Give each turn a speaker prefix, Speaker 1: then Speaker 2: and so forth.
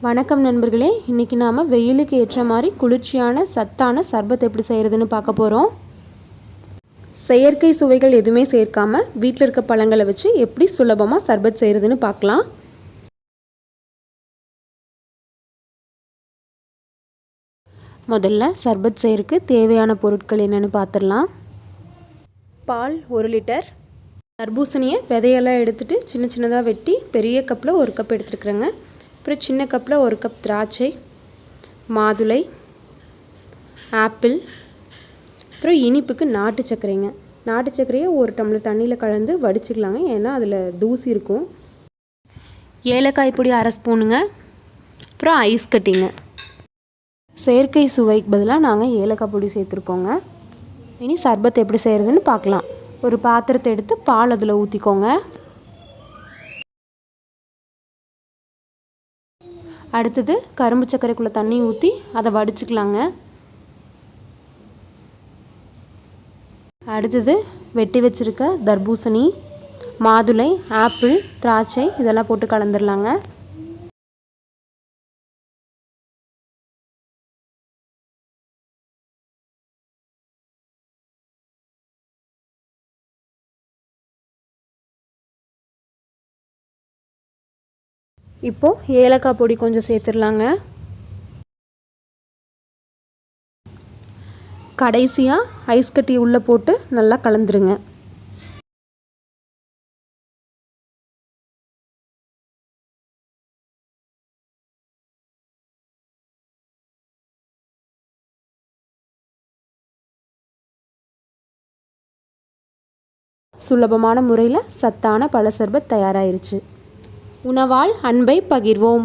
Speaker 1: வணக்கம் நண்பர்களே, இன்றைக்கி நாம் வெயிலுக்கு ஏற்ற மாதிரி குளிர்ச்சியான சத்தான சர்பத் எப்படி செய்கிறதுன்னு பார்க்க போகிறோம். செயற்கை சுவைகள் எதுவுமே சேர்க்காமல் வீட்டில் இருக்க பழங்களை வச்சு எப்படி சுலபமாக சர்பத் செய்கிறதுன்னு பார்க்கலாம். முதல்ல சர்பத் செய்கிறதுக்கு தேவையான பொருட்கள் என்னென்னு பார்த்துடலாம். பால் 1 லிட்டர், தர்பூசணியை விதையெல்லாம் எடுத்துகிட்டு சின்ன சின்னதாக வெட்டி பெரிய கப்பில் 1 கப் எடுத்துருக்குறேங்க. அப்புறம் சின்ன கப்பில் 1 கப் திராட்சை, மாதுளை, ஆப்பிள், அப்புறம் இனிப்புக்கு நாட்டு சர்க்கரைங்க. நாட்டு சர்க்கரையை 1 டம்ளர் தண்ணியில் கலந்து வடிச்சுக்கலாங்க, ஏன்னா அதில் தூசி இருக்கும். ஏலக்காய் பொடி 1/2 ஸ்பூனுங்க. அப்புறம் ஐஸ் கட்டிங்க. செயற்கை சுவைக்கு பதிலாக நாங்கள் ஏலக்காய் பொடி சேர்த்துருக்கோங்க. இனி சர்பத் எப்படி செய்கிறதுன்னு பார்க்கலாம். ஒரு பாத்திரத்தை எடுத்து பால் அதில் ஊற்றிக்கோங்க. அடுத்தது கரும்பு சர்க்கரைக்குள்ளே தண்ணி ஊற்றி அதை வடிச்சுக்கலாங்க. அடுத்தது வெட்டி வச்சுருக்க தர்பூசணி, மாதுளை, ஆப்பிள், திராட்சை இதெல்லாம் போட்டு கலந்துடலாங்க. இப்போது ஏலக்காய் பொடி கொஞ்சம் சேர்த்துடலாங்க. கடைசியாக ஐஸ் கட்டி உள்ளே போட்டு நல்லா கலந்துருங்க. சுலபமான முறையில் சத்தான பழ சர்பத் தயாராகிருச்சு. உணவால் அன்பை பகிர்வோம்.